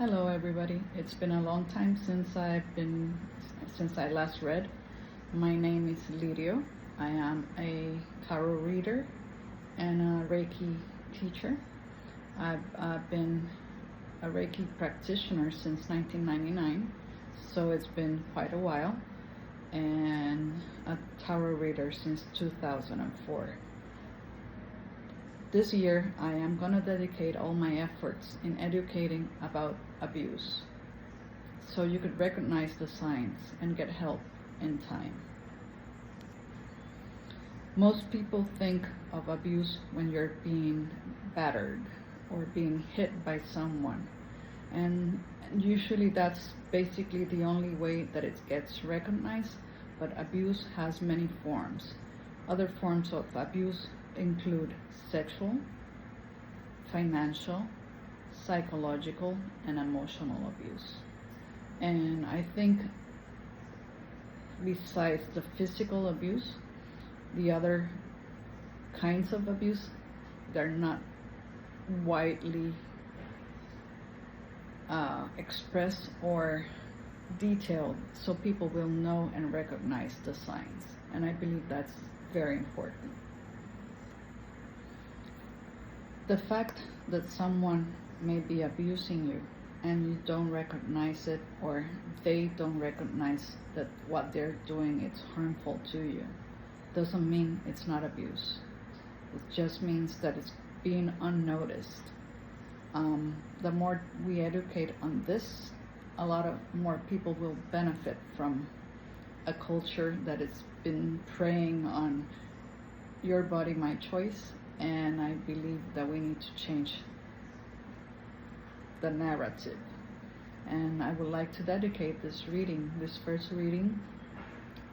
Hello everybody. It's been a long time since I last read. My name is Lirio. I am a tarot reader and a Reiki teacher. I've been a Reiki practitioner since 1999, so it's been quite a while, and a tarot reader since 2004. This year, I am going to dedicate all my efforts in educating about abuse, so you could recognize the signs and get help in time. Most people think of abuse when you're being battered or being hit by someone, and usually that's basically the only way that it gets recognized, but abuse has many forms. Other forms of abuse include sexual, financial, psychological, and emotional abuse. And I think besides the physical abuse, the other kinds of abuse, they're not widely expressed or detailed, so people will know and recognize the signs. And I believe that's very important. The fact that someone may be abusing you and you don't recognize it, or they don't recognize that what they're doing is harmful to you, doesn't mean it's not abuse. It just means that it's being unnoticed. The more we educate on this, a lot of more people will benefit from a culture that has been preying on your body, my choice. And I believe that we need to change the narrative. And I would like to dedicate this first reading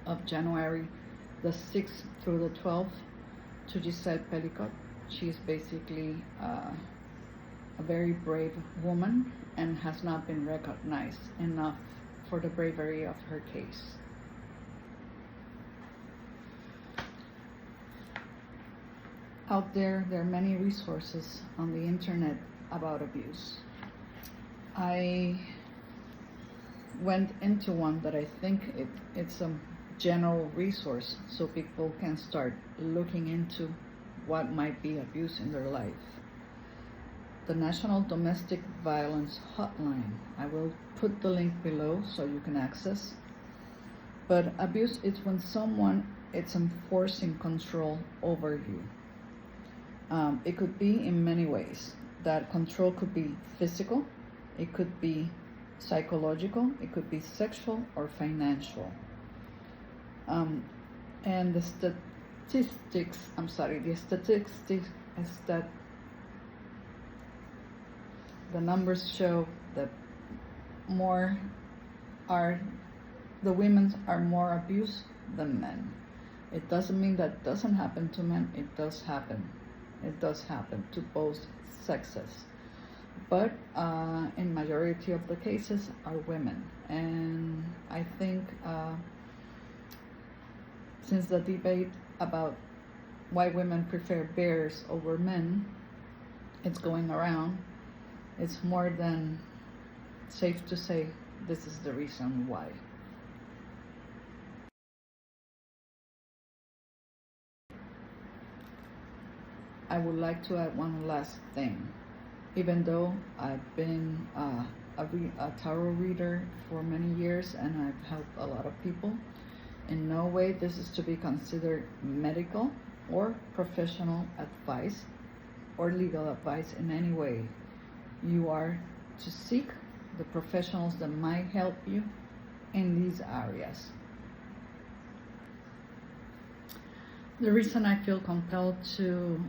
of January the 6th through the 12th to Gisele Pelicot. She's basically a very brave woman and has not been recognized enough for the bravery of her case. Out there are many resources on the internet about abuse. I went into one that I think it's a general resource, so people can start looking into what might be abuse in their life. The National Domestic Violence Hotline. I will put the link below so you can access. But abuse is when someone is enforcing control over you. It could be in many ways. That control could be physical, it could be psychological, it could be sexual or financial. And the statistics is that the numbers show that the women are more abused than men. It doesn't mean that doesn't happen to men, it does happen. It does happen to both sexes, but in majority of the cases are women. And I think since the debate about why women prefer bears over men, it's going around, it's more than safe to say this is the reason why. I would like to add one last thing. Even though I've been a tarot reader for many years and I've helped a lot of people, in no way this is to be considered medical or professional advice or legal advice in any way. You are to seek the professionals that might help you in these areas. The reason I feel compelled to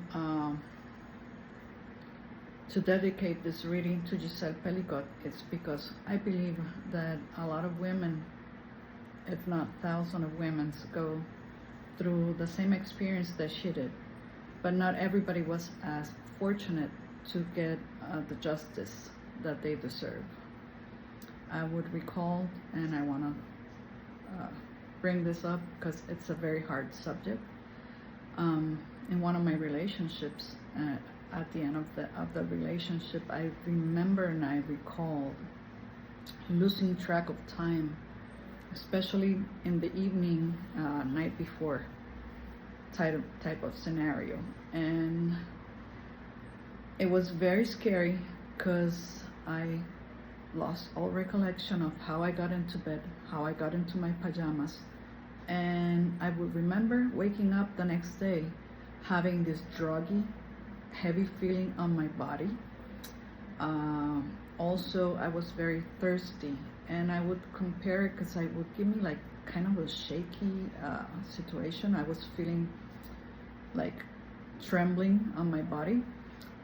dedicate this reading to Gisele Pelicot is because I believe that a lot of women, if not thousands of women, go through the same experience that she did, but not everybody was as fortunate to get the justice that they deserve. I would recall, and I want to bring this up because it's a very hard subject. In one of my relationships, at the end of the relationship, I remember and I recall losing track of time, especially in the evening, night before type of scenario. And it was very scary because I lost all recollection of how I got into bed, how I got into my pajamas. And I would remember waking up the next day having this druggy, heavy feeling on my body. Also, I was very thirsty, and I would compare it because I would give me like kind of a shaky situation. I was feeling like trembling on my body,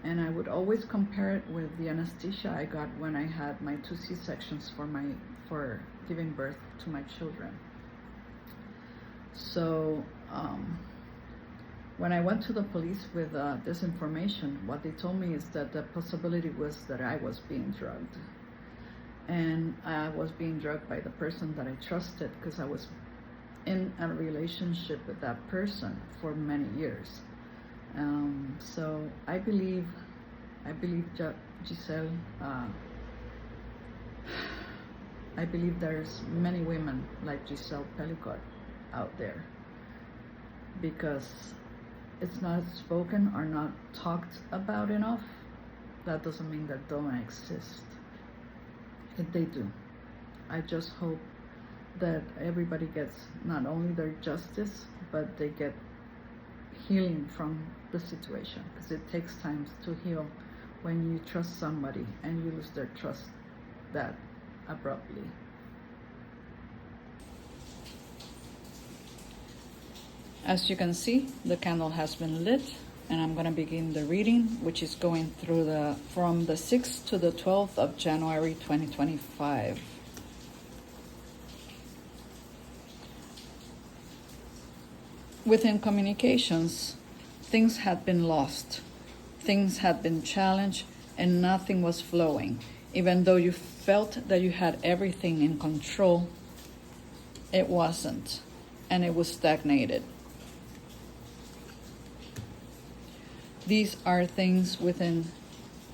and I would always compare it with the anesthesia I got when I had my 2 C-sections for giving birth to my children. So when I went to the police with this information, what they told me is that the possibility was that I was being drugged. And I was being drugged by the person that I trusted, because I was in a relationship with that person for many years. So I believe Gisele, I believe there's many women like Gisele Pelicot out there, because it's not spoken or not talked about enough. That doesn't mean that don't exist. They do. I just hope that everybody gets not only their justice, but they get healing from the situation, because it takes time to heal when you trust somebody and you lose their trust that abruptly. As you can see, the candle has been lit, and I'm going to begin the reading, which is going through from the 6th to the 12th of January 2025. Within communications, things had been lost, things had been challenged, and nothing was flowing. Even though you felt that you had everything in control, it wasn't, and it was stagnated. These are things within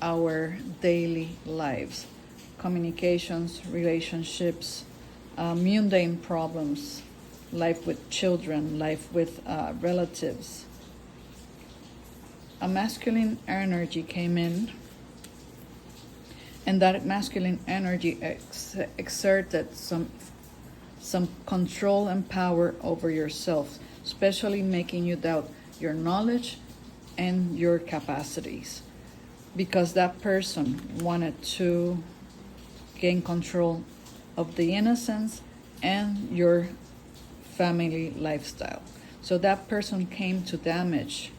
our daily lives: communications, relationships, mundane problems, life with children, life with relatives. A masculine energy came in, and that masculine energy exerted some control and power over yourself, especially making you doubt your knowledge and your capacities, because that person wanted to gain control of the innocence and your family lifestyle. So that person came to damage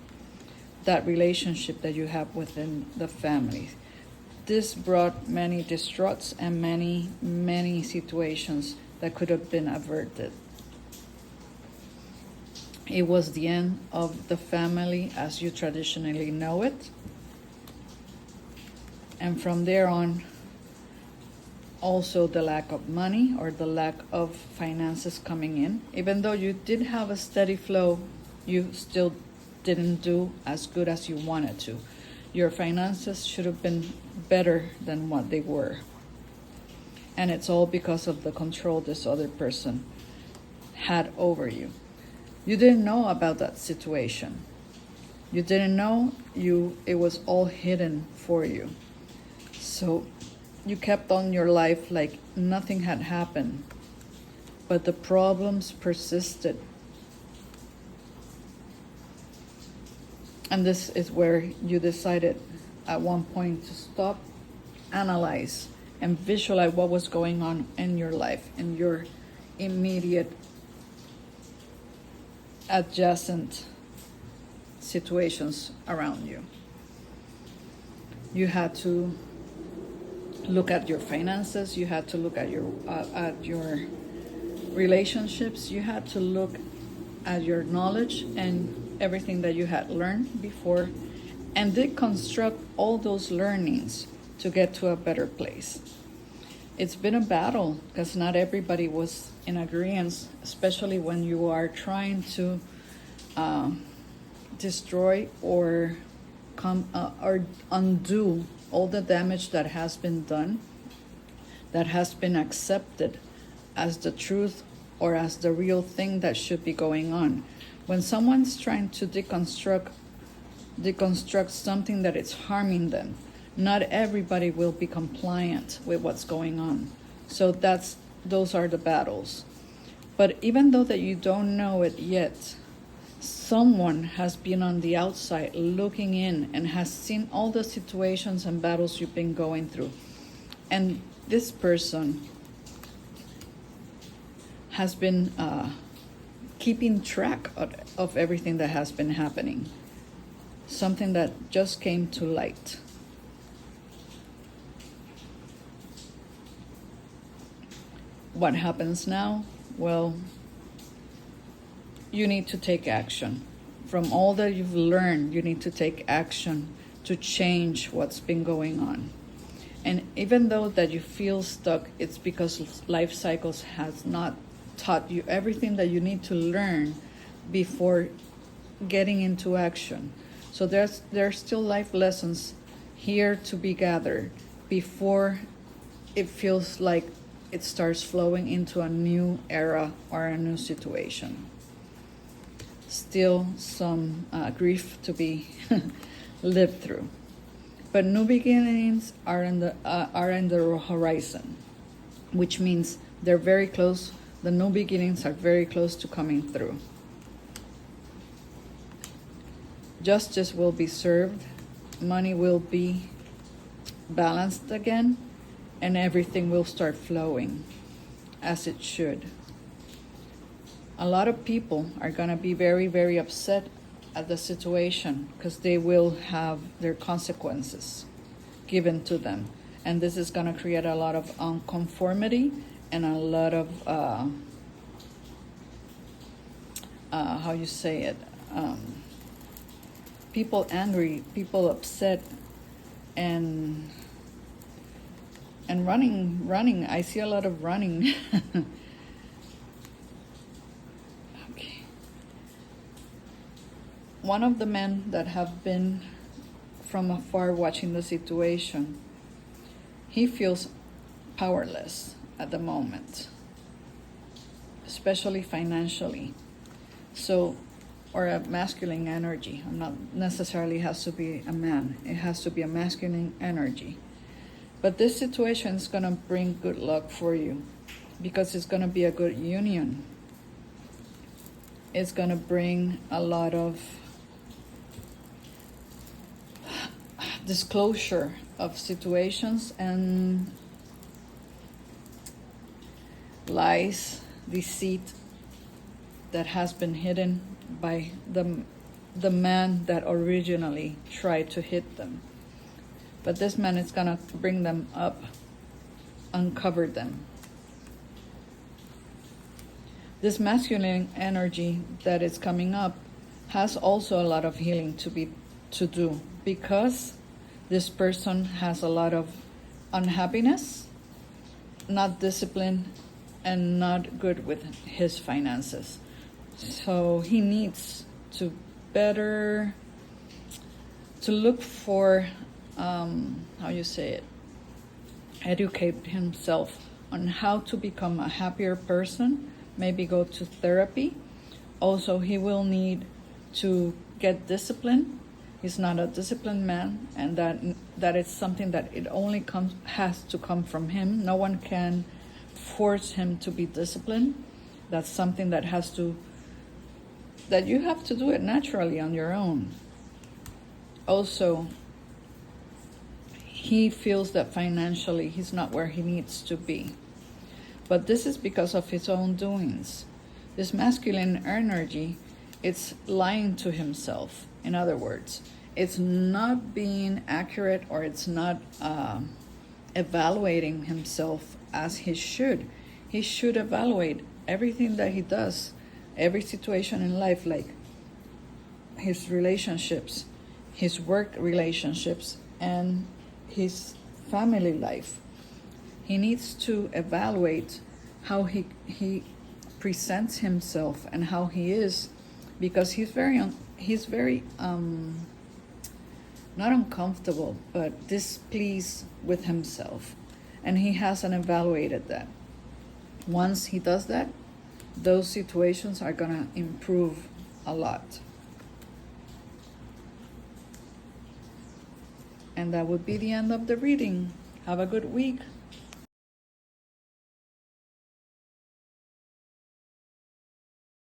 that relationship that you have within the family. This brought many distraughts and many situations that could have been averted. It was the end of the family as you traditionally know it. And from there on, also the lack of money or the lack of finances coming in. Even though you did have a steady flow, you still didn't do as good as you wanted to. Your finances should have been better than what they were. And it's all because of the control this other person had over you. You didn't know about that situation. You didn't know it was all hidden for you. So you kept on your life like nothing had happened, but the problems persisted. And this is where you decided at one point to stop, analyze, and visualize what was going on in your life, in your immediate adjacent situations around you. You had to look at your finances, you had to look at your relationships, you had to look at your knowledge and everything that you had learned before, and deconstruct all those learnings to get to a better place. It's been a battle because not everybody was in agreement, especially when you are trying to destroy or overcome or undo all the damage that has been done, that has been accepted as the truth or as the real thing that should be going on. When someone's trying to deconstruct something that is harming them, not everybody will be compliant with what's going on. So those are the battles. But even though that you don't know it yet, someone has been on the outside looking in and has seen all the situations and battles you've been going through. And this person has been keeping track of everything that has been happening. Something that just came to light. What happens now? Well, you need to take action. From all that you've learned, you need to take action to change what's been going on. And even though that you feel stuck, it's because life cycles has not taught you everything that you need to learn before getting into action. So there's still life lessons here to be gathered before it feels like it starts flowing into a new era or a new situation. Still some grief to be lived through. But new beginnings are in the horizon, which means they're very close. The new beginnings are very close to coming through. Justice will be served, money will be balanced again, and everything will start flowing as it should. A lot of people are going to be very, very upset at the situation because they will have their consequences given to them. And this is going to create a lot of unconformity and a lot of, people angry, people upset, and running. I see a lot of running. Okay. One of the men that have been from afar watching the situation, he feels powerless at the moment, especially financially. So, or a masculine energy. Not necessarily has to be a man. It has to be a masculine energy. But this situation is going to bring good luck for you because it's going to be a good union. It's going to bring a lot of disclosure of situations and lies, deceit that has been hidden by the man that originally tried to hit them. But this man is going to bring them up, uncover them. This masculine energy that is coming up has also a lot of healing to do because this person has a lot of unhappiness, not disciplined, and not good with his finances. So he needs to look for, educate himself on how to become a happier person, maybe go to therapy. Also, he will need to get discipline. He's not a disciplined man, and that is something that it only has to come from him. No one can force him to be disciplined. That's something that you have to do it naturally on your own. Also, he feels that financially he's not where he needs to be. But this is because of his own doings. This masculine energy, it's lying to himself. In other words, it's not being accurate, or it's not evaluating himself as he should. He should evaluate everything that he does, every situation in life, like his relationships, his work relationships, and his family life. He needs to evaluate how he presents himself and how he is, because he's very not uncomfortable, but displeased with himself. And he hasn't evaluated that. Once he does that, those situations are gonna improve a lot. And that would be the end of the reading. Have a good week.